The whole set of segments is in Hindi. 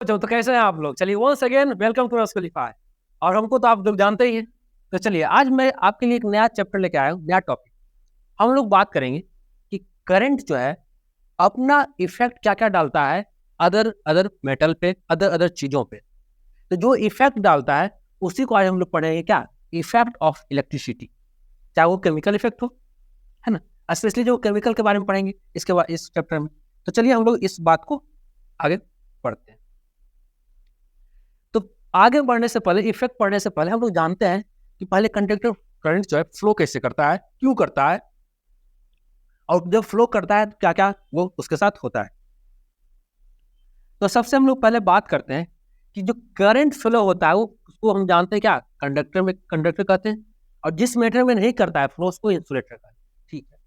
बच्चों, तो कैसे हैं आप लोग? चलिए वंस अगेन वेलकम टू स्कूलिफाई। और हमको तो आप लोग जानते ही हैं। तो चलिए आज मैं आपके लिए एक नया चैप्टर लेके आया हूँ, नया टॉपिक। हम लोग बात करेंगे कि करंट जो है अपना इफेक्ट क्या क्या डालता है अदर अदर मेटल पे, अदर अदर चीजों पे। तो जो इफेक्ट डालता है उसी को आज हम लोग पढ़ेंगे, क्या? इफेक्ट ऑफ इलेक्ट्रिसिटी, चाहे वो केमिकल इफेक्ट हो, है ना। स्पेशली जो केमिकल के बारे में पढ़ेंगे इसके बाद इस चैप्टर में। तो चलिए हम लोग इस बात को आगे पढ़ते हैं। तो आगे बढ़ने से पहले, इफेक्ट पढ़ने से पहले हम लोग जानते हैं कि पहले कंडक्टर करंट जो है फ्लो कैसे करता है, क्यों करता है, और जब फ्लो करता है तो क्या क्या वो उसके साथ होता है। तो सबसे हम लोग पहले बात करते हैं कि जो करंट फ्लो होता है वो उसको हम जानते हैं क्या? कंडक्टर में कंडक्टर कहते हैं। और जिस मैटर में नहीं करता है फ्लो उसको इंसुलेटर कहते हैं। ठीक है,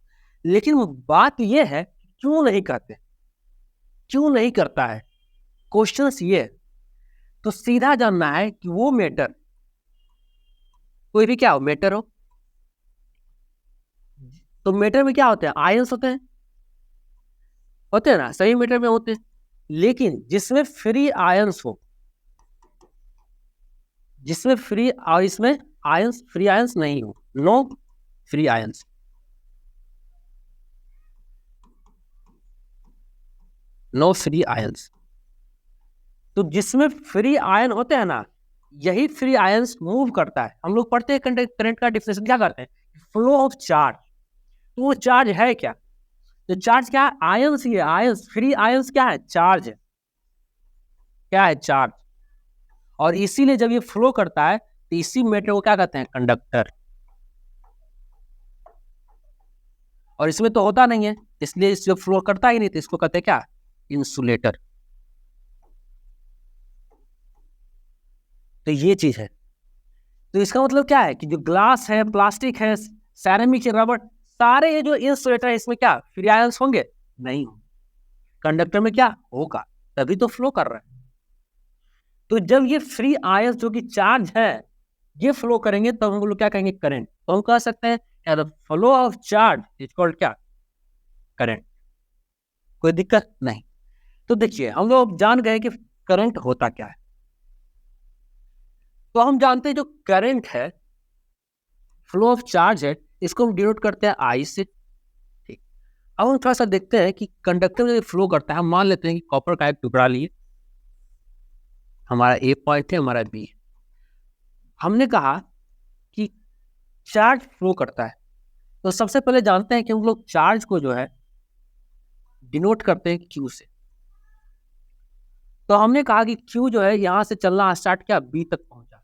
लेकिन वो बात ये है क्यों नहीं कहते, क्यों नहीं करता है, क्वेश्चन ये है। तो सीधा जानना है कि वो मैटर, कोई भी क्या हो, मैटर हो, तो मैटर में क्या होते हैं? आयंस होते हैं ना, सही मैटर में होते हैं। लेकिन जिसमें फ्री आयंस हो, जिसमें फ्री, और इसमें आयंस, फ्री आयंस नहीं हो, no free ions, no free ions. तो जिसमें फ्री आयन होते हैं ना, यही फ्री आयंस मूव करता है। हम लोग पढ़ते हैं करंट का डिफिनेशन क्या करते हैं? Flow of charge. तो वो चार्ज है क्या? तो चार्ज क्या है? आयंस ही है। आयंस, फ्री आयंस क्या है? चार्ज है। क्या है? चार्ज। और इसीलिए जब ये फ्लो करता है तो इसी मैटर को क्या कहते हैं? कंडक्टर। और इसमें तो होता नहीं है, इसलिए जब फ्लो करता ही नहीं तो इसको कहते हैं क्या? इंसुलेटर। तो ये चीज है। तो इसका मतलब क्या है कि जो ग्लास है, प्लास्टिक है, सैरेमिक है, रबर, सारे ये जो इंसुलेटर है इसमें क्या फ्री आयंस होंगे? नहीं होंगे। कंडक्टर में क्या होगा? तभी तो फ्लो कर रहा है। तो जब ये फ्री आयंस जो कि चार्ज है ये फ्लो करेंगे तब हम लोग क्या कहेंगे? करंट। तो हम कह सकते हैं यार flow of charge is called क्या? करंट। कोई दिक्कत नहीं। तो देखिए हम लोग जान गए कि करंट होता क्या है। तो हम जानते हैं जो करंट है, फ्लो ऑफ चार्ज है, इसको हम डिनोट करते हैं आई से। ठीक। अब हम थोड़ा सा देखते हैं कि कंडक्टर में फ्लो करता है। हम मान लेते हैं कि कॉपर का एक टुकड़ा लिए, हमारा ए पॉइंट है, हमारा बी है। हमने कहा कि चार्ज फ्लो करता है। तो सबसे पहले जानते हैं कि हम लोग चार्ज को जो है डिनोट करते हैं क्यू से। तो हमने कहा कि क्यू जो है यहां से चलना स्टार्ट किया, बी तक पहुंचा।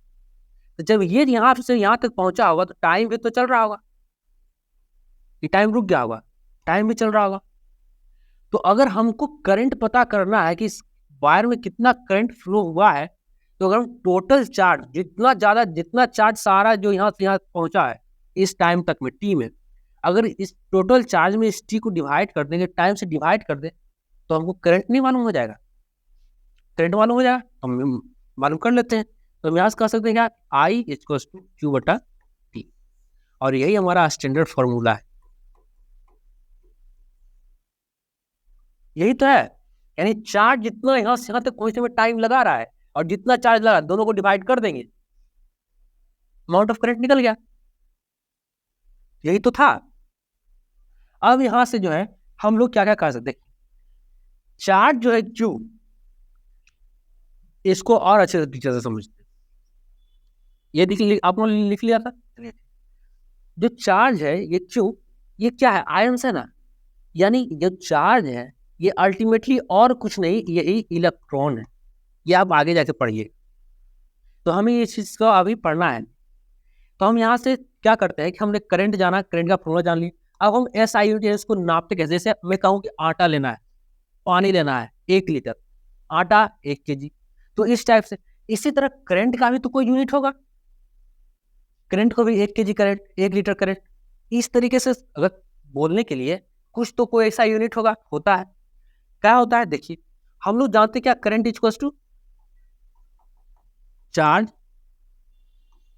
तो जब ये यहां से यहां तक पहुंचा होगा तो टाइम भी तो चल रहा होगा, ये टाइम रुक गया होगा, टाइम भी चल रहा होगा। तो अगर हमको करंट पता करना है कि इस वायर में कितना करंट फ्लो हुआ है, तो अगर हम टोटल चार्ज, जितना ज्यादा, जितना चार्ज सारा जो यहाँ से यहाँ पहुंचा है इस टाइम तक में, टी में, अगर इस टोटल चार्ज में इस टी को डिवाइड कर देंगे, टाइम से डिवाइड कर दे, तो हमको करंट नहीं मालूम हो जाएगा? करंट मालूम हो जाएगा, हम मालूम कर लेते हैं। तो हम यहाँ से कह सकते हैं क्या? आई इक्वल टू क्यू बटा टी। और यही हमारा स्टैंडर्ड फॉर्मूला है, यही तो है। यानी चार्ज जितना यहाँ से यहाँ तक पहुंचने में टाइम लगा रहा है और जितना चार्ज लगा, दोनों को डिवाइड कर देंगे, अमाउंट ऑफ करंट निकल गया। यही तो था। अब यहां से जो है हम लोग क्या क्या कर सकते हैं? चार्ज जो है क्यू, इसको और अच्छे तरीके से समझते हैं। ये आप लोगों ने लिख लिया था। जो चार्ज है ये क्यू, ये क्या है? आयंस है ना। यानी जो चार्ज है ये अल्टीमेटली और कुछ नहीं, यही इलेक्ट्रॉन है। ये आप आगे जाके पढ़िए। तो हमें ये चीज को अभी पढ़ना है। तो हम यहाँ से क्या करते हैं कि हमने करंट जाना, करंट का फॉर्मूला जान लिया। अब हम एस आई यूनिट को नापते कैसे? जैसे मैं कहूँ कि आटा लेना है, पानी लेना है 1 लीटर, आटा 1 kg, तो इस टाइप से। इसी तरह करंट का भी तो कोई यूनिट होगा, करंट को भी 1 kg करंट, 1 लीटर करंट। इस तरीके से अगर बोलने के लिए कुछ तो कोई ऐसा यूनिट होगा, होता है। क्या होता है? देखिए हम लोग जानते क्या? Current equal to charge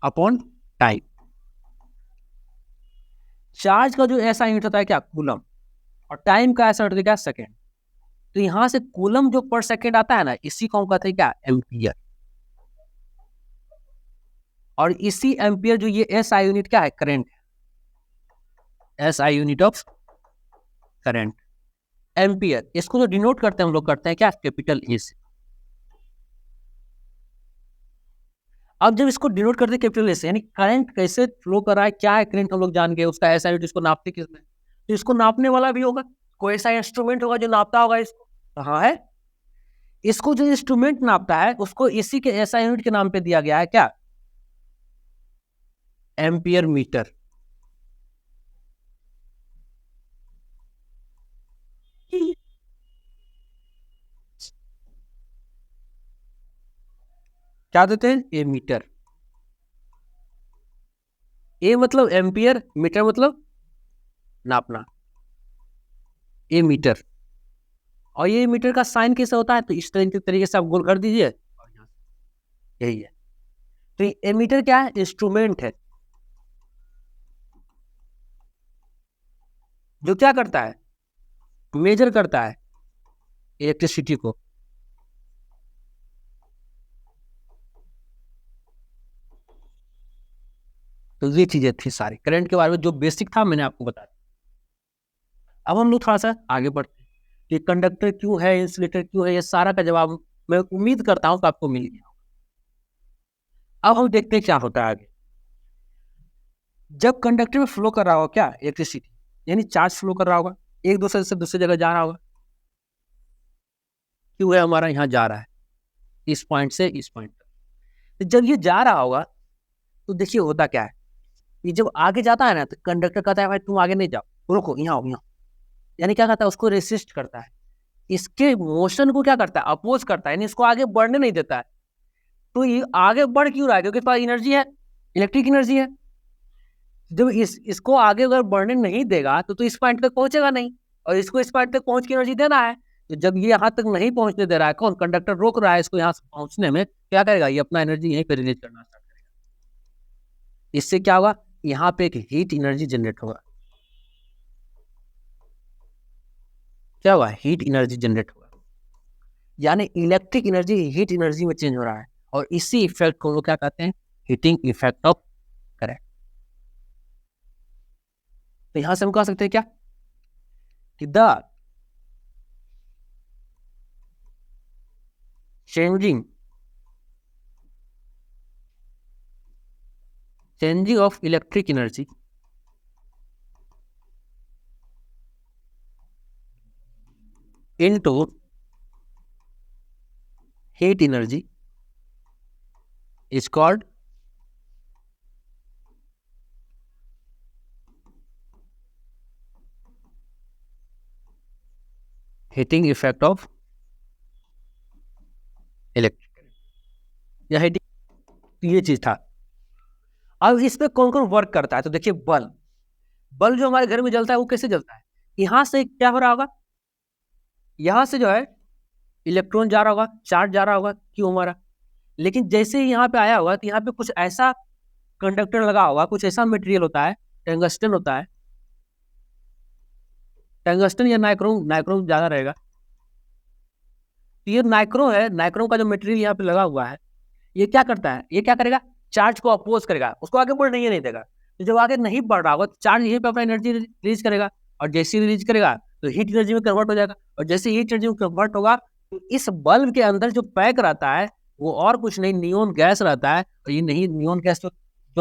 upon time. Charge का जो ऐसा यूनिट होता है क्या? कूलम। और टाइम का ऐसा होता है क्या? सेकेंड। तो यहाँ से कूलम जो पर सेकेंड आता है ना, इसी को हम कहते हैं क्या, एम्पियर। और इसी एम्पियर जो ये एसआई यूनिट क्या है, current, SI unit of current, ampere. इसको जो डिनोट करते हैं हम लोग करते हैं क्या, कैपिटल ए से। अब जब इसको डिनोट करते हैं कैपिटल ए से, यानी करंट कैसे फ्लो कर रहा है, क्या है करंट हम लोग जान गए, उसका एसआई यूनिट, इसको नापते किसमें, तो इसको नापने वाला भी होगा, कोई ऐसा इंस्ट्रूमेंट होगा जो नापता होगा इसको, कहाँ है, इसको जो इंस्ट्रूमेंट नापता है उसको इसी के एसआई यूनिट के नाम पे दिया गया है क्या, एम्पियर मीटर। क्या देते हैं, ए मीटर। ए मतलब एम्पियर, मीटर मतलब नापना, ए मीटर। और ये मीटर का साइन कैसे होता है, तो इस तरीके से आप गोल कर दीजिए, यही है। तो ये मीटर क्या है, इंस्ट्रूमेंट है जो क्या करता है, मेजर करता है इलेक्ट्रिसिटी को। तो ये चीजें थी सारी करंट के बारे में, जो बेसिक था मैंने आपको बताया। अब हम लोग थोड़ा सा आगे बढ़ते हैं कि कंडक्टर क्यों है, इंसुलेटर क्यों है, ये सारा का जवाब मैं उम्मीद करता हूं कि आपको मिल गया। अब हम देखते हैं क्या होता है आगे। जब कंडक्टर में फ्लो कर रहा होगा क्या, इलेक्ट्रिसिटी, यानी चार्ज फ्लो कर रहा होगा, एक दूसरे से दूसरी जगह जा रहा होगा, क्यों है हमारा यहाँ जा रहा है, इस पॉइंट से इस पॉइंट तक। तो जब ये जा रहा होगा तो देखिए होता क्या है, ये जब आगे जाता है ना, तो कंडक्टर कहता है भाई तुम आगे नहीं जाओ, रुको यहाँ आओ, यहाँ, यानी क्या करता है, उसको रेसिस्ट करता है, इसके मोशन को क्या करता है, अपोज करता है, यानी इसको आगे बढ़ने नहीं देता है। तो ये आगे बढ़ क्यों रहा है, क्योंकि पास एनर्जी है, इलेक्ट्रिक एनर्जी है। जब इसको आगे अगर बढ़ने नहीं देगा तो इस पॉइंट तक पहुंचेगा नहीं, और इसको इस पॉइंट तक पहुंच की एनर्जी देना है। तो जब ये यहाँ तक नहीं पहुंचने दे रहा है, कौन, कंडक्टर रोक रहा है इसको यहाँ से पहुंचने में, क्या करेगा, ये अपना एनर्जी यहीं पे रिलीज करना स्टार्ट करेगा। इससे क्या होगा, यहाँ पे एक हीट एनर्जी जनरेट होगा, क्या होगा, हीट एनर्जी जनरेट होगा, यानी इलेक्ट्रिक एनर्जी हीट एनर्जी में चेंज हो रहा है। और इसी इफेक्ट को लोग क्या कहते हैं, हीटिंग इफेक्ट ऑफ करंट। तो यहां से हम कह सकते हैं क्या, कि the changing of electric energy into heat energy is called heating effect of electric current। यह heating, ये चीज था। अब इस पे कौन कौन वर्क करता है, तो देखिए बल्ब, बल्ब जो हमारे घर में जलता है वो कैसे जलता है, यहां से क्या हो रहा होगा, यहां से जो है इलेक्ट्रॉन जा रहा होगा, चार्ज जा रहा होगा, क्यों हमारा, लेकिन जैसे ही यहाँ पे आया होगा तो यहाँ पे कुछ ऐसा कंडक्टर लगा होगा, कुछ ऐसा मटेरियल होता है, टंगस्टन होता है, टंगस्टन या नाइक्रोम, नाइक्रोम ज्यादा रहेगा। तो ये नाइक्रोम है, नाइक्रोम का जो मटेरियल यहाँ पे लगा हुआ है, ये क्या करता है, ये क्या करेगा, चार्ज को अपोज करेगा, उसको आगे बढ़ने ही नहीं देगा। तो जब आगे नहीं बढ़ रहा होगा तो चार्ज यहीं पे अपना एनर्जी रिलीज करेगा, और जैसे रिलीज करेगा तो हीट एनर्जी में कन्वर्ट हो जाएगा, और जैसे हीट एनर्जी में कन्वर्ट होगा तो इस बल्ब के अंदर जो पैक रहता है वो और कुछ नहीं, नियोन गैस रहता है। और ये नहीं, नियोन गैस जो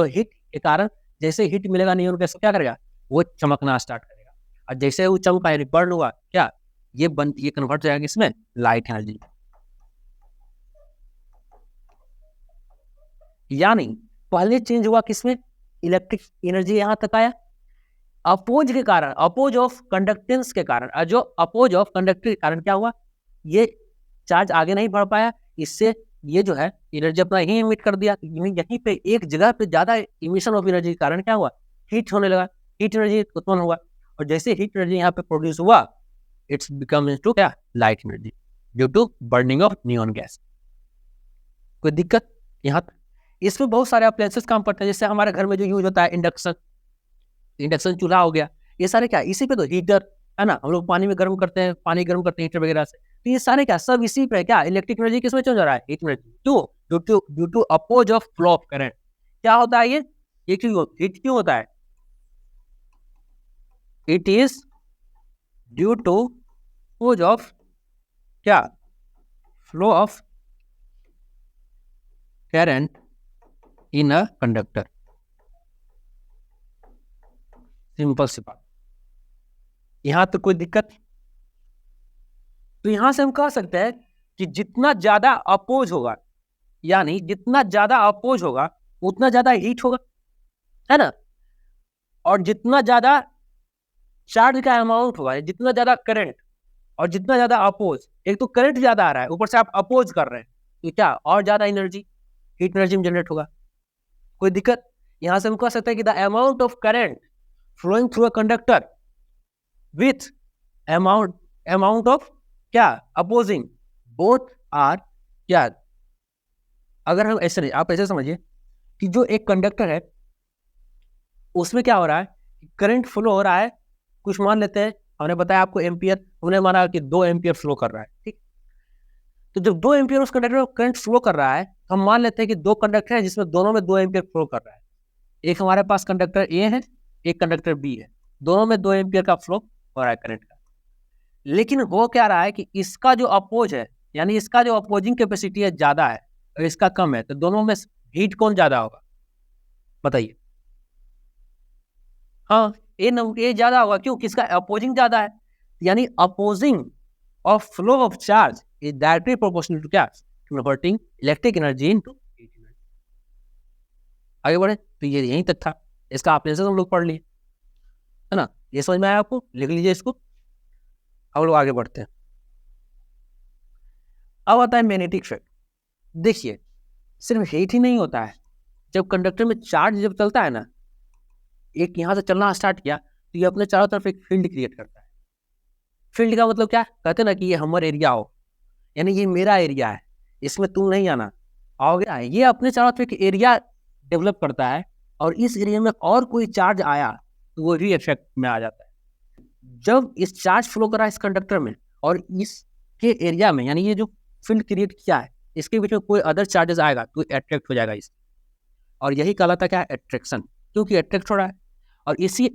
हीट के कारण जैसे हीट मिलेगा नियोन गैस को क्या करेगा, वो चमकना स्टार्ट करेगा, और जैसे वो चमका बर्न हुआ क्या, ये कन्वर्ट हो जाएगा इसमें लाइट एनर्जी। यानी पहले चेंज हुआ किसमें, इलेक्ट्रिक एनर्जी यहां तक आया, अपोज के कारण, अपोज ऑफ कंडक्टेंस के कारण, और जो अपोज ऑफ कंडक्टर के कारण क्या हुआ, ये चार्ज आगे नहीं बढ़ पाया, इससे ये जो है एनर्जी अपना यही इमिट कर दिया, यहीं पे एक जगह पे ज्यादा इमिशन ऑफ एनर्जी के कारण क्या हुआ, हीट होने लगा, हीट एनर्जी उत्पन्न हुआ, और जैसे हीट एनर्जी यहाँ पे प्रोड्यूस हुआ, इट्स बिकम इनटू क्या, light energy due to burning of neon gas. कोई दिक्कत यहाँ तक, इसमें बहुत सारे अप्लायंसेस काम करते हैं, जैसे हमारे घर में जो यूज होता है इंडक्शन, इंडक्शन चूल्हा हो गया, ये सारे क्या, इसी पे तो हीटर, है ना, हम लोग पानी में गर्म करते हैं, पानी गर्म करते हैं हीटर वगैरह से, तो ये सारे क्या सब इसी पे क्या इलेक्ट्रिक एनर्जी किसमें चेंज हो रहा है, हीट एनर्जी। क्यों? Due to oppose of flow of current. क्या होता है ये क्यों होता है? It is due to oppose of क्या flow of current in a conductor. Simple सी बात, यहां तो कोई दिक्कत। तो यहां से हम कह सकते हैं कि जितना ज्यादा अपोज होगा, यानी जितना ज्यादा अपोज होगा उतना ज्यादा हीट होगा, है ना। और जितना ज्यादा चार्ज का अमाउंट होगा, जितना ज्यादा करंट और जितना ज्यादा अपोज, एक तो करंट ज्यादा आ रहा है, ऊपर से आप अपोज कर रहे हैं, तो क्या और ज्यादा एनर्जी, हीट एनर्जी में जनरेट होगा। कोई दिक्कत? यहां से हम कह सकते हैं कि the amount of current flowing through a conductor with amount of क्या अपोजिंग, बोथ आर क्या। अगर हम ऐसे नहीं, आप ऐसे समझिए कि जो एक कंडक्टर है उसमें क्या हो रहा है, करंट फ्लो हो रहा है, कुछ मान लेते हैं, हमने बताया आपको एम्पियर, हमने माना कि 2 एम्पियर फ्लो कर रहा है, ठीक। तो जब 2 एम्पियर उस कंडक्टर में करंट फ्लो कर रहा है, हम मान लेते हैं कि 2 कंडक्टर है जिसमें दोनों में 2 एम्पियर फ्लो कर रहा है। एक हमारे पास कंडक्टर ए है, एक कंडक्टर बी है, दोनों में 2 एम्पियर का फ्लो हो रहा है करंट का। लेकिन हो क्या रहा है कि इसका जो अपोज है, यानी इसका जो अपोजिंग कैपेसिटी है ज्यादा है और इसका कम है, तो दोनों में हीट कौन ज्यादा होगा, बताइए। हाँ, ए ज्यादा होगा, क्यों? किसका अपोजिंग ज्यादा है, यानी opposing of flow of charge is directly proportional to क्या, converting electric energy into heat energy. आगे बढ़े, तो ये यहीं तक था, इसका आपने से हम लोग पढ़ लिए, है ना। ये समझ में आया आपको? लिख लीजिए इसको। हम लोग आगे बढ़ते हैं। अब आता है मैग्नेटिक फील्ड। देखिए, सिर्फ हीट ही नहीं होता है, जब कंडक्टर में चार्ज जब चलता है ना, एक यहाँ से चलना स्टार्ट किया तो ये अपने चारों तरफ एक फील्ड क्रिएट करता है। फील्ड का मतलब क्या, कहते हैं ना कि ये हमर एरिया हो, यानी ये मेरा एरिया है, इसमें तुम नहीं आना, आओगे। ये अपने चारों तरफ एक एरिया डेवलप करता है, और इस एरिया में और कोई चार्ज आया तो वो भी इफेक्ट में आ जाता है। जब इस चार्ज फ्लो कर रहा है इस कंडक्टर में और इसके एरिया में, यानी ये जो फील्ड क्रिएट किया है इसके बीच में कोई अदर चार्जेस आएगा तो अट्रैक्ट हो जाएगा इस, और यही कहलाता क्या है, अट्रैक्शन, क्योंकि अट्रैक्ट हो रहा है। और इसी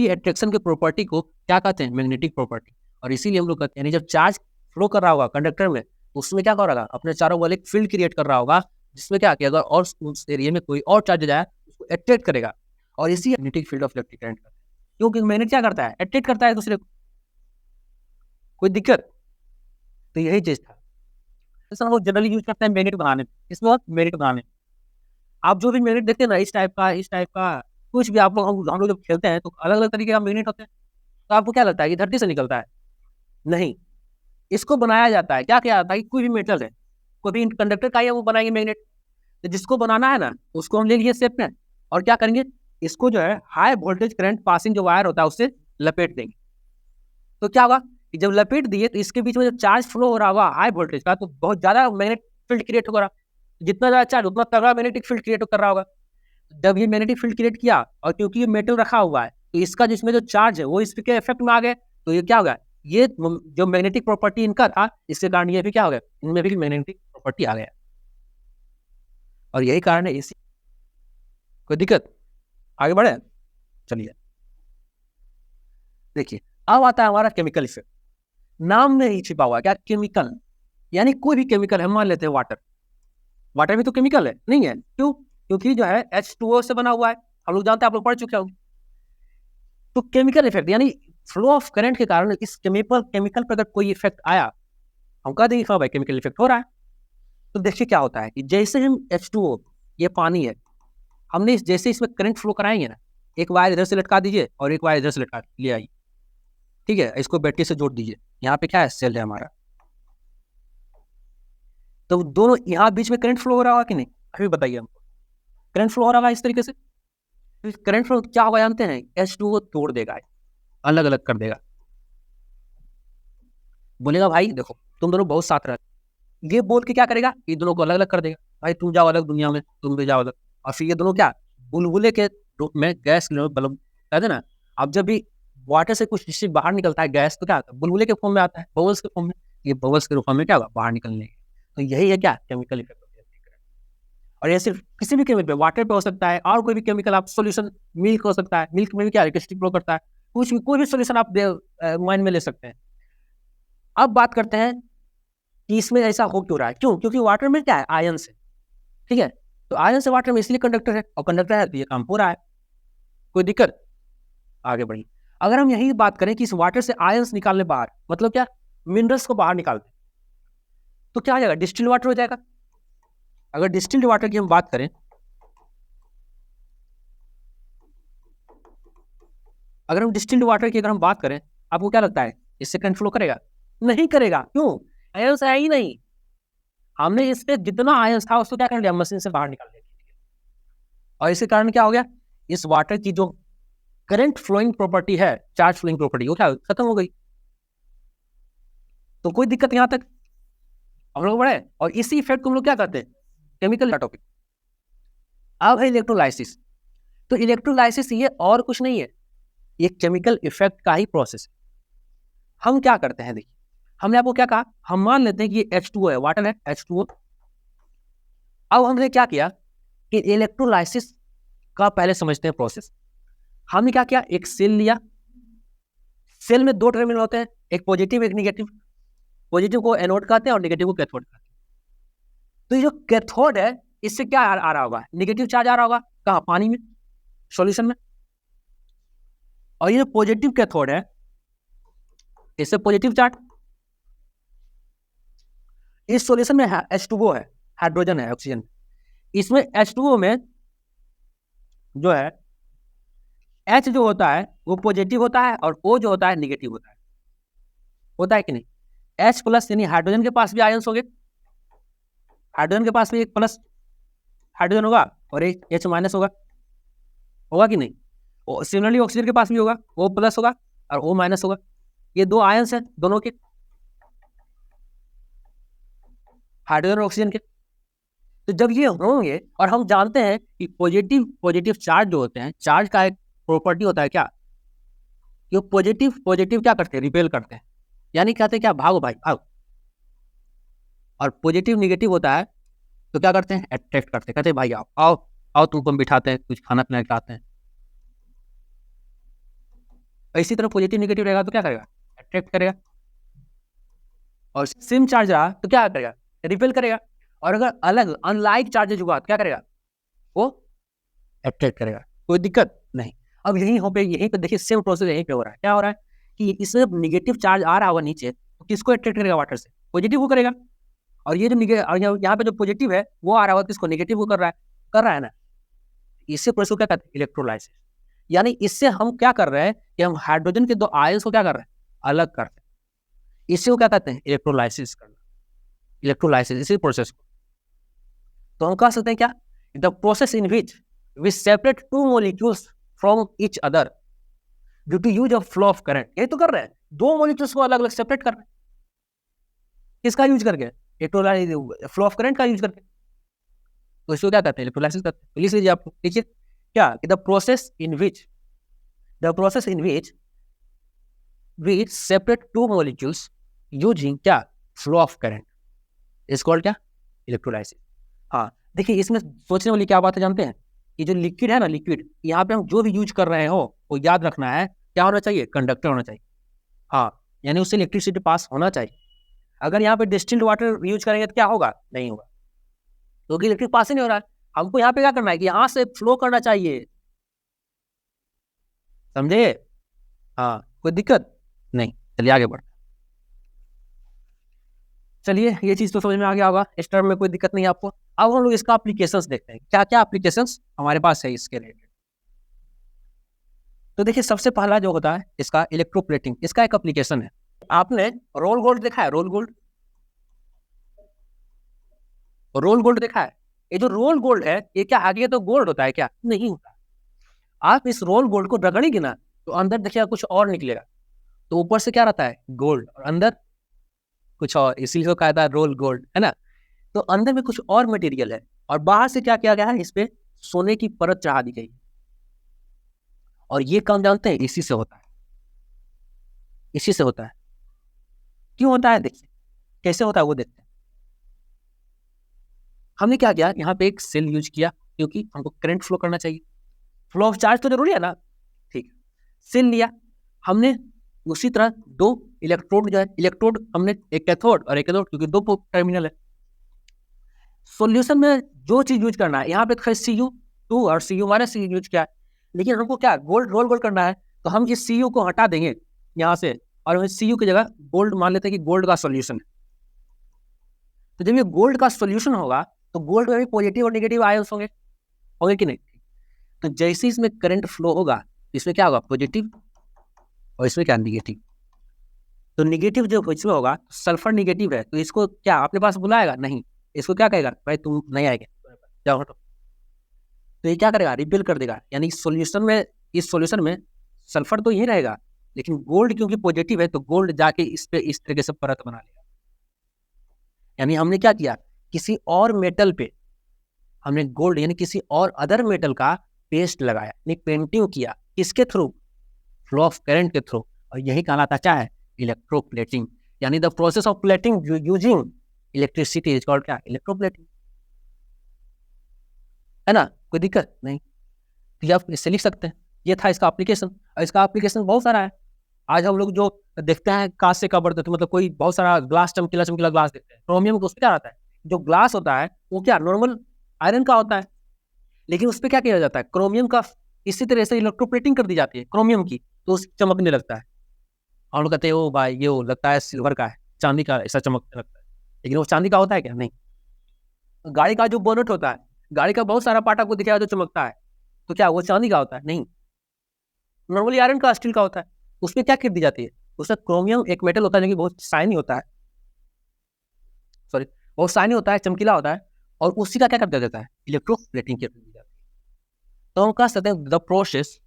अट्रैक्शन के प्रॉपर्टी को क्या कहते हैं, मैग्नेटिक प्रॉपर्टी। और इसीलिए हम लोग कहते हैं, यानी जब चार्ज फ्लो कर रहा होगा कंडक्टर में, तो उसमें क्या कर रहा होगा, अपने चारों वाले एक फील्ड क्रिएट कर रहा होगा, जिसमें क्या कि अगर और उस एरिया में कोई और चार्ज जाए उसको अट्रैक्ट करेगा। और इसी magnetic field of electric current, क्योंकि मैग्नेट क्या करता है, अट्रैक्ट करता है दूसरे को। कोई दिक्कत? तो यही चीज था, वो जनरली यूज करते हैं मैग्नेट बनाने में। इसमें मैग्नेट बनाने, आप जो भी मैग्नेट देखते हैं ना, इस टाइप का कुछ भी, आप लोग हम लोग जब खेलते हैं तो अलग अलग तरीके का मैग्नेट होते हैं। तो आपको क्या लगता है कि धरती से निकलता है? नहीं, इसको बनाया जाता है। क्या किया जाता है कि कोई भी मेटल है, कोई भी कंडक्टर का है, वो बनाएंगे मैग्नेट। तो जिसको बनाना है ना, उसको हम ले लिए शेप में, और क्या करेंगे, इसको जो है हाई वोल्टेज करंट पासिंग जो वायर होता है उससे लपेट देंगे। तो क्या होगा कि जब लपेट दिए तो इसके बीच में जब चार्ज फ्लो हो रहा होगा हाई वोल्टेज का, तो बहुत ज्यादा मैग्नेट फील्ड क्रिएट होगा। जितना ज्यादा चार्ज उतना तगड़ा मैग्नेटिक फील्ड क्रिएट कर रहा होगा। जब ये मैग्नेटिक फील्ड क्रिएट किया, और क्योंकि ये मेटल रखा हुआ है, तो इसका जिसमें जो चार्ज है वो इसके इफेक्ट में आ गए, तो ये क्या होगा, ये जो मैग्नेटिक प्रॉपर्टी इनका था, इसके कारण ये भी क्या हो गया, इनमें भी मैग्नेटिक प्रॉपर्टी आ गया। और यही कारण है इसी। कोई दिक्कत? आगे बढ़े, चलिए। देखिए, अब आता है हमारा केमिकल इफेक्ट। नाम में ही छिपा हुआ है क्या, केमिकल, यानी कोई भी केमिकल है, मान लेते हैं वाटर भी तो केमिकल है, नहीं है? क्यों? क्योंकि जो है H2O से बना हुआ है, हम लोग जानते हैं, आप लोग पढ़ चुके होंगे। तो केमिकल इफेक्ट, यानी फ्लो ऑफ करंट के कारण इस केमिकल पर अगर कोई इफेक्ट आया, हम कह देंगे हाँ भाई केमिकल इफेक्ट हो रहा है। तो देखिए क्या होता है कि जैसे हम H2O, ये पानी है, हमने जैसे इसमें करंट फ्लो कराएंगे ना, एक वायर इधर से लटका दीजिए और एक वायर इधर से लटका ले आइए, ठीक है, इसको बैटरी से जोड़ दीजिए। यहाँ पे क्या है, सेल है हमारा, तो दोनों यहाँ बीच में करंट फ्लो हो रहा होगा कि नहीं, अभी बताइए हमको। करंट फ्लो हो रहा होगा इस तरीके से। करंट फ्लो क्या होगा जानते हैं, H2O तोड़ देगा, अलग अलग कर देगा, बोलेगा भाई देखो तुम दोनों बहुत साथ रहे, ये बोल के क्या करेगा, ये दोनों को अलग अलग कर देगा, भाई तुम जाओ अलग दुनिया में, तुम भी जाओ अलग। और फिर ये दोनों क्या बुलबुले के रूप में गैस बल्ब कहते ना, अब जब भी वाटर से कुछ डिस्टिल बाहर निकलता है, गैस, तो क्या आता है, बुलबुले के फॉर्म में आता है, बबल्स के फॉर्म में। ये बबल्स के फॉर्म में क्या होगा, बाहर निकलने। तो यही है क्या, केमिकल इफेक्ट। और ये सिर्फ किसी भी केमिकल पे, वाटर पे हो सकता है, और कोई भी केमिकल आप सोल्यूशन, मिल्क हो सकता है, मिल्क में भी क्या इलेक्ट्रिसिटी फ्लो करता है, कुछ भी, कोई भी सोल्यूशन आप माइंड में ले सकते हैं। अब बात करते हैं कि इसमें ऐसा हो क्यों रहा है, क्यों, क्योंकि वाटर में क्या है, आयंस है, ठीक है। तो आयंस से वाटर में इसलिए कंडक्टर है, और कंडक्टर है तो ये काम हो रहा है, कोई दिक्कत। आगे बढ़िए, अगर हम यही बात करें कि इस वाटर से आयंस निकालने बाहर, मतलब क्या, मिनरल्स को बाहर निकालते, तो क्या हो जाएगा, डिस्टिल वाटर हो जाएगा। अगर डिस्टिल्ड वाटर की हम बात करें, अगर हम डिस्टिल्ड वाटर की अगर हम बात करें, आपको क्या लगता है इससे करंट फ्लो करेगा, नहीं करेगा, क्यों, आयंस है ही नहीं। हमने इस पे जितना आयंस था उसको क्या कर लिया, मशीन से बाहर निकाल दिया, और इसके कारण क्या हो गया, इस वाटर की जो करंट फ्लोइंग प्रॉपर्टी है, चार्ज फ्लोइंग प्रॉपर्टी, वो क्या खत्म हो गई। तो कोई दिक्कत यहां तक हम लोग बढ़े। और इसी इफेक्ट को हम लोग क्या कहते हैं, केमिकल टॉपिक। अब है इलेक्ट्रोलाइसिस। तो इलेक्ट्रोलाइसिस ये और कुछ नहीं है, ये केमिकल इफेक्ट का ही प्रोसेस है। हम क्या करते हैं, देखिए, हमने आपको क्या कहा, हम मान लेते हैं कि ये H2O है, वाटर है H2O। अब हमने क्या किया कि इलेक्ट्रोलाइसिस का पहले समझते हैं प्रोसेस। हमने क्या किया, एक सेल लिया, सेल में दो टर्मिनल होते हैं, एक पॉजिटिव एक निगेटिव। पॉजिटिव को एनोड कहते हैं और निगेटिव को कैथोड कहते हैं। तो ये जो कैथोड है, इससे क्या आ रहा होगा, निगेटिव चार्ज आ रहा होगा, कहाँ, पानी में, सॉल्यूशन में। और ये जो पॉजिटिव कैथोड है, इससे पॉजिटिव चार्ज, इस सॉल्यूशन में H2O है, हाइड्रोजन है, ऑक्सीजन। इसमें H2O में जो है H जो होता है वो पॉजिटिव होता है, और O जो होता है निगेटिव होता है कि नहीं। H प्लस यानी हाइड्रोजन के पास भी आयंस हो गए, हाइड्रोजन के पास भी एक प्लस हाइड्रोजन होगा और एक H माइनस होगा कि नहीं। और सिमिलरली ऑक्सीजन के पास भी होगा, O प्लस होगा और O माइनस होगा। ये दो आयंस हैं दोनों के, हाइड्रोजन और ऑक्सीजन के। तो जब ये होंगे, और हम जानते हैं कि पॉजिटिव चार्ज जो होते हैं, चार्ज का एक प्रॉपर्टी होता है क्या, कि पॉजिटिव क्या करते हैं, रिपेल करते हैं, यानी कहते हैं क्या, भागो भाई भागो। और पॉजिटिव निगेटिव होता है तो क्या करते हैं, अट्रैक्ट करते हैं, कहते हैं भाई आओ आओ आओ, तुमको हम बिठाते हैं, कुछ खाना पीना खिलाते हैं। इसी तरह पॉजिटिव निगेटिव रहेगा तो क्या करेगा, अट्रैक्ट करेगा। और सेम चार्ज रहा तो क्या करेगा, रिपेल करेगा। और अगर अलग अनलाइक चार्जेज हुआ तो क्या करेगा, वो अट्रैक्ट करेगा, कोई दिक्कत नहीं। अब यहीं पे देखिए, सेम प्रोसेस यहीं पे हो रहा है। क्या हो रहा है कि इसमें निगेटिव चार्ज आ रहा होगा नीचे, तो किसको अट्रैक्ट करेगा, वाटर से, पॉजिटिव को करेगा। और ये जो यहाँ पे जो पॉजिटिव है वो आ रहा होगा, किसको, निगेटिव को कर रहा है ना। इससे प्रोसेस को क्या कहते हैं, इलेक्ट्रोलाइसिस। यानी इससे हम क्या कर रहे हैं कि हम हाइड्रोजन के दो आयंस को क्या कर रहे हैं, अलग कर रहे हैं। इसी को क्या कहते हैं, इलेक्ट्रोलाइसिस करना, इलेक्ट्रोलाइसिस, इसी प्रोसेस को। तो हम कह सकते हैं क्या, the process in which we separate two molecules from each other due to use of flow of current. यही तो कर रहे हैं, दो मॉलिक्यूल्स को अलग अलग सेपरेट कर रहे हैं, किसका यूज करके, इलेक्ट्रोलाइसिस, फ्लो ऑफ करंट का यूज करके। तो इसको क्या कहते हैं, इलेक्ट्रोलाइसिस करते हैं। लिख लीजिए, आपको लिखिए क्या, the process in which we separate two molecules using क्या, flow of current, is called क्या, इलेक्ट्रोलाइसिस। हाँ, देखिए, इसमें सोचने वाली क्या बात है जानते हैं, कि जो लिक्विड है ना, लिक्विड, यहाँ पे हम जो भी यूज कर रहे हो वो याद रखना है, क्या होना चाहिए, कंडक्टर होना चाहिए। हाँ, यानी उससे इलेक्ट्रिसिटी पास होना चाहिए। अगर यहाँ पे डिस्टिल्ड वाटर यूज करेंगे तो क्या होगा, नहीं होगा, क्योंकि इलेक्ट्रिक पास ही नहीं हो रहा है। हमको यहाँ पे क्या करना है कि यहाँ से फ्लो करना चाहिए, समझे। हाँ, कोई दिक्कत नहीं, चलिए आगे बढ़। चलिए, ये चीज तो समझ में आ गया होगा, इस टर्म में कोई दिक्कत नहीं है आपको। अब हम लोग इसका एप्लीकेशंस देखते हैं, क्या क्या एप्लीकेशंस हमारे पास है इसके रिलेटेड। तो देखिए, सबसे पहला जो होता है इसका इलेक्ट्रोप्लेटिंग, इसका एक एप्लीकेशन है। आपने रोल गोल्ड देखा है, रोल गोल्ड देखा है। ये जो रोल गोल्ड है, ये क्या आगे तो गोल्ड होता है क्या, नहीं होता। आप इस रोल गोल्ड को रगड़ेंगे ना तो अंदर देखिएगा कुछ और निकलेगा। तो ऊपर से क्या रहता है, गोल्ड, और अंदर कुछ और, इसीलिए को कहता है रोल गोल्ड, है ना। तो अंदर में कुछ और मटेरियल है, और बाहर से क्या किया गया है, इस पे सोने की परत चढ़ा दी गई। और ये काम जानते हैं इसी से होता है। इसी से होता है। क्यों होता है देखिए, कैसे होता है वो देखते हैं। हमने क्या किया, यहाँ पे एक सेल यूज किया क्योंकि हमको करंट फ्लो करना चाहिए, फ्लो ऑफ चार्ज तो जरूरी है ना, ठीक है। सेल लिया हमने, उसी तरह दो इलेक्ट्रोड जो है, इलेक्ट्रोड हमने एक कैथोड और एक एनोड, क्योंकि दो टर्मिनल है। सॉल्यूशन में जो चीज यूज करना है, यहाँ पे Cu2 और Cu- यूज किया है, लेकिन हमको क्या गोल्ड रोल गोल्ड करना है, तो हम इस Cu को हटा देंगे यहाँ से, और हम Cu की जगह गोल्ड मान लेते हैं कि गोल्ड का सॉल्यूशन है। तो जब ये गोल्ड का सॉल्यूशन होगा तो गोल्ड में भी पॉजिटिव और नेगेटिव आयंस होंगे, होंगे कि नहीं। तो जैसे इसमें करंट फ्लो होगा, इसमें क्या होगा, पॉजिटिव, और इसमें क्या, निगेटिव। तो निगेटिव जो इसमें होगा, सल्फर निगेटिव है, तो इसको क्या अपने पास बुलाएगा, नहीं, इसको क्या कहेगा, भाई तुम नहीं आएगा, जाओ हटो। तो ये क्या करेगा, रिपेल कर देगा। यानी इस सॉल्यूशन में सल्फर तो यही रहेगा, लेकिन गोल्ड क्योंकि पॉजिटिव है, तो गोल्ड जाके इस पे इस तरीके से परत बना लेगा। यानी हमने क्या किया, किसी और मेटल पे हमने गोल्ड यानी किसी और अदर मेटल का पेस्ट लगाया, यानी पेंटिंग किया, किसके थ्रू, फ्लो ऑफ करंट के थ्रू। और यही कहलाता क्या है, इलेक्ट्रोप्लेटिंग। यानी the process of plating using electricity is called क्या, इलेक्ट्रोप्लेटिंग, है ना, कोई दिक्कत नहीं। तो आप इससे लिख सकते हैं, ये था इसका एप्लीकेशन। और इसका एप्लीकेशन बहुत सारा है। आज हम लोग जो देखते हैं कांच से का बर्तन, तो मतलब कोई बहुत सारा ग्लास, चमकीला चमकीला ग्लास देखते हैं, क्रोमियम, उसमें क्या आता है, जो ग्लास होता है वो क्या नॉर्मल आयरन का होता है, लेकिन उस पर क्या किया जाता है, क्रोमियम का इसी तरह से इलेक्ट्रोप्लेटिंग कर दी जाती है क्रोमियम की, तो चमकने लगता है। और लोग कहते हैं ओ भाई ये वो लगता है सिल्वर का है, चांदी का ऐसा चमकने लगता है, लेकिन वो चांदी का होता है क्या, नहीं। गाड़ी का जो बोनट होता है, गाड़ी का बहुत सारा पार्ट आपको दिखाया जो चमकता है, तो क्या वो चांदी का होता है, नहीं, नॉर्मली आयरन का, स्टील का होता है। उसमें क्या कर दी जाती है, उसमें क्रोमियम एक मेटल होता है जो कि बहुत शाइनी होता है, सॉरी, बहुत शाइनी होता है, चमकीला होता है, और उसी का क्या कर दिया जाता है, इलेक्ट्रोप्लेटिंग कर दी जाती है। तो हम कह सकते हैं द प्रोसेस,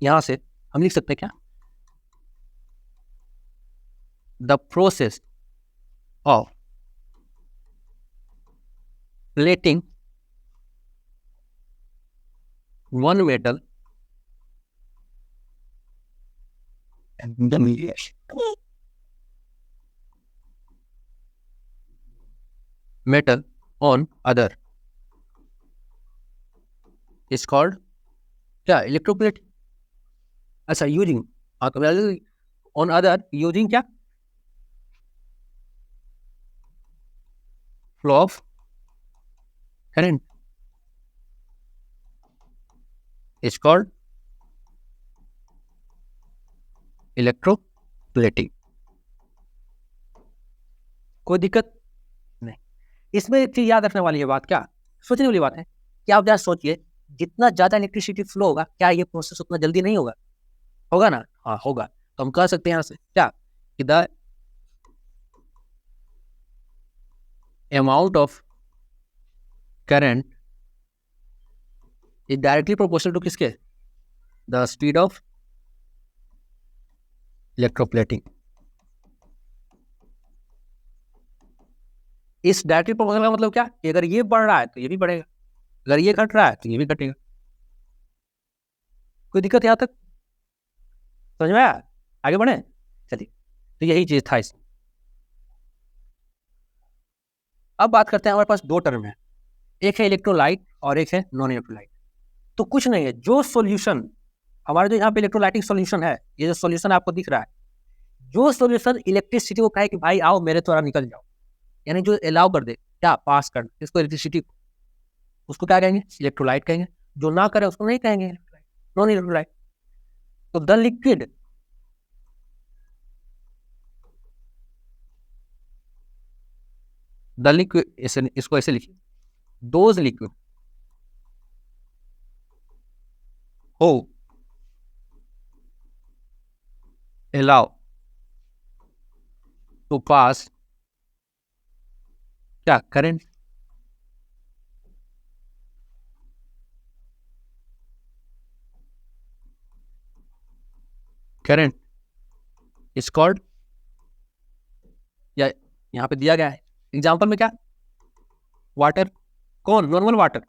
यहां से हम लिख सकते हैं क्या, the process of plating one metal metal on other is called क्या, इलेक्ट्रोप्लेट। अच्छा यूजिंग, हाँ तो ऑन अदर यूजिंग क्या, flow of current is called electroplating. कोई दिक्कत नहीं। इसमें एक चीज याद रखने वाली है बात, क्या सोचने वाली बात है कि आप जरा सोचिए, जितना ज्यादा इलेक्ट्रिसिटी फ्लो होगा, क्या ये प्रोसेस उतना जल्दी नहीं होगा, होगा ना, हाँ होगा। तो हम कह सकते हैं यहाँ से क्या, कि the amount of current is directly proportional to किसके, द स्पीड ऑफ इलेक्ट्रोप्लेटिंग। इस डायरेक्टली प्रोपोर्शनल का मतलब क्या, कि अगर ये बढ़ रहा है तो ये भी बढ़ेगा, अगर ये घट रहा है तो ये भी घटेगा। कोई दिक्कत यहाँ तक समझ में आया, आगे बढ़े, चलिए। तो यही चीज था इस। अब बात करते हैं, हमारे पास दो टर्म है, एक है इलेक्ट्रोलाइट और एक है नॉन इलेक्ट्रोलाइट। तो कुछ नहीं है, जो सॉल्यूशन हमारे जो यहाँ पे इलेक्ट्रोलाइटिक सॉल्यूशन है, ये जो सॉल्यूशन आपको दिख रहा है, जो सॉल्यूशन इलेक्ट्रिसिटी को कहे कि भाई आओ मेरे द्वारा निकल जाओ, यानी जो अलाउ कर दे, क्या पास कर दे इसको इलेक्ट्रिसिटी को, उसको क्या कहेंगे, इलेक्ट्रोलाइट कहेंगे। जो ना करे उसको नहीं कहेंगे नॉन इलेक्ट्रोलाइट। तो द लिक्विड इसको ऐसे लिखिए, दोज लिक्विड हो allow to pass क्या करंट, करंट इज कॉल्ड, या यहाँ पे दिया गया है एग्जांपल में क्या, वाटर, कौन, नॉर्मल वाटर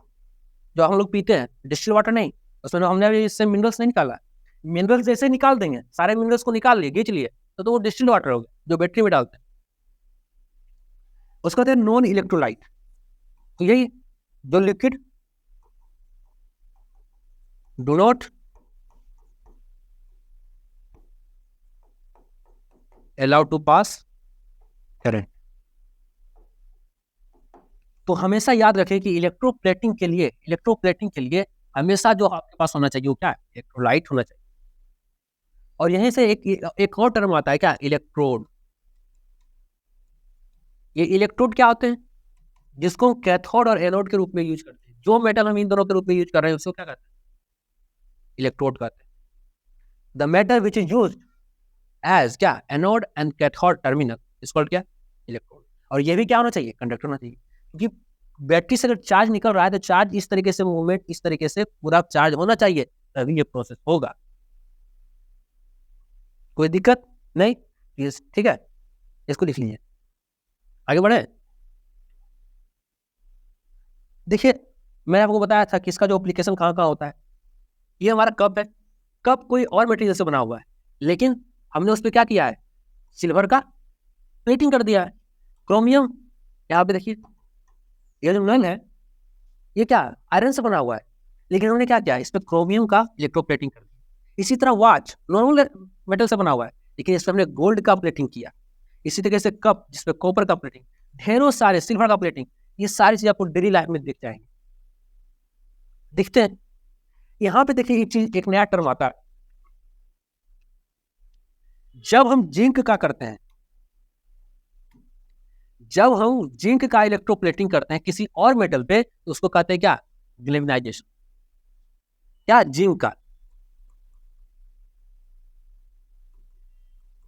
जो हम लोग पीते हैं, डिस्टिल वाटर नहीं, उसमें हमने अभी इससे मिनरल्स नहीं निकाला, मिनरल्स जैसे निकाल देंगे, सारे मिनरल्स को निकाल लिए, खींच लिए, तो वो डिस्टिल्ड वाटर हो गया जो बैटरी में डालते हैं। उसको कहते हैं नॉन इलेक्ट्रोलाइट। तो यही जो liquid do not allow to pass current. तो हमेशा याद रखें कि इलेक्ट्रोप्लेटिंग के लिए हमेशा जो आपके पास होना चाहिए वो क्या है, इलेक्ट्रोलाइट होना चाहिए। और यहीं से एक और टर्म आता है क्या, इलेक्ट्रोड। ये इलेक्ट्रोड क्या होते हैं, जिसको कैथोड और एनोड के रूप में यूज करते हैं। जो मेटल हम इन दोनों के रूप में यूज कर रहे हैं उसको क्या कहते हैं, इलेक्ट्रोड कहते हैं। The metal which is used as क्या, anode and cathode terminal is called क्या, इलेक्ट्रोड। और ये भी क्या होना चाहिए, कंडक्टर होना चाहिए। क्योंकि बैटरी से अगर चार्ज निकल रहा है तो चार्ज इस तरीके से मूवमेंट, इस तरीके से पूरा चार्ज होना चाहिए, तभी ये प्रोसेस होगा। कोई दिक्कत नहीं, ठीक है, इसको लिख लीजिए। आगे बढ़े। देखिए मैंने आपको बताया था कि इसका जो एप्लीकेशन कहाँ कहाँ होता है। ये हमारा कप है, कप कोई और मटेरियल से बना हुआ है, लेकिन हमने उस पर क्या किया है, सिल्वर का प्लेटिंग कर दिया है। क्रोमियम, यहाँ पे देखिए ये जो नल है ये क्या आयरन से बना हुआ है, लेकिन हमने क्या किया, इस पर क्रोमियम का इलेक्ट्रोप्लेटिंग कर दिया। इसी तरह वॉच नॉर्मल मेटल से बना हुआ है, लेकिन इस पर हमने गोल्ड का प्लेटिंग किया। इसी तरीके से कप जिसपे कॉपर का प्लेटिंग, ढेरों सारे सिल्वर का प्लेटिंग, ये सारी चीज आपको डेली लाइफ में दिख जाएंगी, दिखते हैं। यहाँ पे देखिए एक चीज, एक नया टर्म आता है, जब हम जिंक का करते हैं, जब हम जिंक का इलेक्ट्रोप्लेटिंग करते हैं किसी और मेटल पे, तो उसको कहते हैं क्या, गैल्वेनाइजेशन। क्या, जिंक का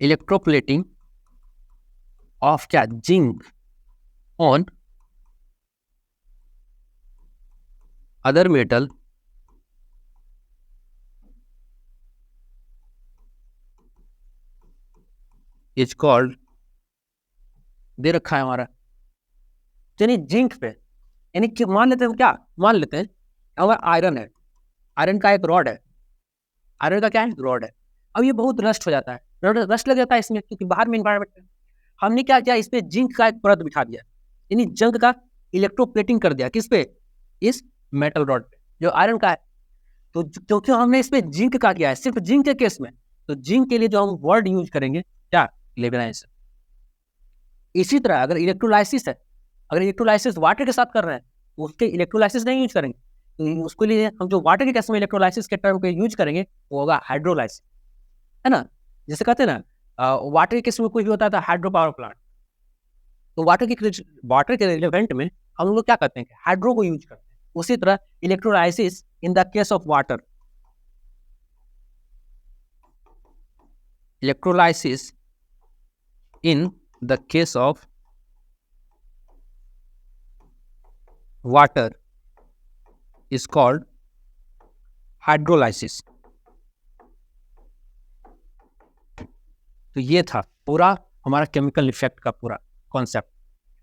इलेक्ट्रोप्लेटिंग ऑफ क्या, zinc on other metal is called, दे रखा है हमारा, यानी जिंक पे, यानी कि मान लेते हैं क्या, मान लेते हैं हमारा आयरन है, आयरन का एक रॉड है, आयरन का क्या है, रॉड है। अब ये बहुत रस्ट हो जाता है, रस्ट लग जाता है इसमें, क्योंकि बाहर में इन्वायरमेंट है। हमने क्या किया, इस पे जिंक का एक परत बिठा दिया, यानी जंक का इलेक्ट्रोप्लेटिंग कर दिया, किस पे, इस मेटल रॉड पे जो आयरन का है। तो क्योंकि हमने इस पे जिंक का किया है, सिर्फ जिंक के केस में, तो जिंक के लिए जो हम वर्ड यूज करेंगे क्या, गैल्वेनाइजेशन। इसी तरह अगर इलेक्ट्रोलाइसिस है, अगर इलेक्ट्रोलाइसिस वाटर के साथ कर रहे हैं तो उसके इलेक्ट्रोलाइसिस नहीं यूज करेंगे, तो उसके लिए हम जो वाटर के केस में इलेक्ट्रोलाइसिस के टर्म को यूज करेंगे वो होगा हाइड्रोलाइसिस, है ना। जैसे कहते हैं ना, वाटर के केस में कोई भी होता है हाइड्रो पावर प्लांट, तो वाटर के रिलेवेंट में हम लोग क्या करते हैं, हाइड्रो को यूज करते हैं। उसी तरह electrolysis in the case of water, electrolysis in the case of water is called hydrolysis. तो ये था पूरा हमारा केमिकल इफेक्ट का पूरा कॉन्सेप्ट।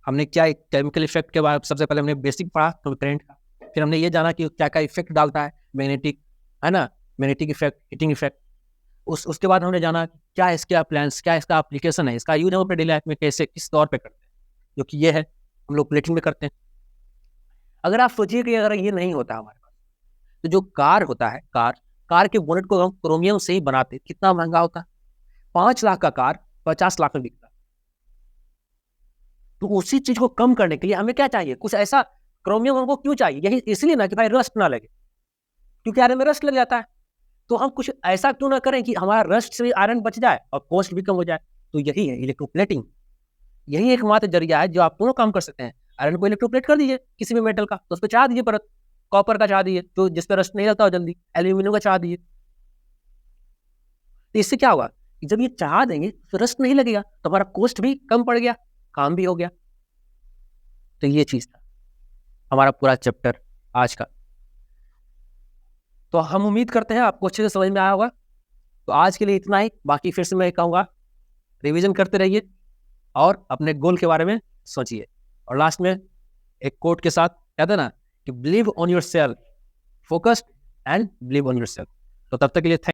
हमने क्या, एक केमिकल इफेक्ट के बाद सबसे पहले हमने बेसिक पढ़ा तो करंट का, फिर हमने ये जाना कि क्या क्या इफेक्ट डालता है, मैग्नेटिक, है ना, मैग्नेटिक इफेक्ट, हीटिंग इफेक्ट। उसके बाद हमने जाना क्या इसके अप्लायंस, क्या इसका एप्लीकेशन है, इसका यूज हम अपने डेली लाइफ में कैसे किस तौर पे करते हैं, जो कि ये है हम लोग प्लेटिंग में करते हैं। अगर आप सोचिए कि अगर ये नहीं होता हमारे पास, तो जो कार होता है, कार के बोनेट को हम क्रोमियम से ही बनाते, कितना महंगा होता, 5 लाख का कार 50 लाख में बिकता। तो उसी चीज को कम करने के लिए हमें क्या चाहिए, कुछ ऐसा, क्रोमियम हमको क्यों चाहिए, यही इसलिए ना कि भाई रस्ट ना लगे, क्योंकि आयरन में रस्ट लग जाता है। तो हम कुछ ऐसा क्यों ना करें कि हमारा रस्ट से आयरन बच जाए और कॉस्ट भी कम हो जाए। तो यही है इलेक्ट्रोप्लेटिंग, यही एकमात्र जरिया है जो आप दोनों काम कर सकते हैं। आयरन को इलेक्ट्रोप्लेट कर दीजिए किसी भी मेटल का, तो उस पर चढ़ा दीजिए परत, कॉपर का चढ़ा दीजिए जो जिस पर रस्ट नहीं लगता हो जल्दी, एल्यूमिनियम का चढ़ा दीजिए। तो इससे क्या होगा, जब ये चढ़ा देंगे तो रस्ट नहीं लगेगा, तो हमारा कॉस्ट भी कम पड़ गया, काम भी हो गया। तो ये चीज था हमारा पूरा चैप्टर आज का। तो हम उम्मीद करते हैं आपको अच्छे से समझ में आया होगा। तो आज के लिए इतना ही, बाकी फिर से मैं कहूँगा रिवीजन करते रहिए और अपने गोल के बारे में सोचिए। और लास्ट में एक कोट के साथ कहते हैं ना कि believe on your self, focused and believe on your self. तो तब तक के लिए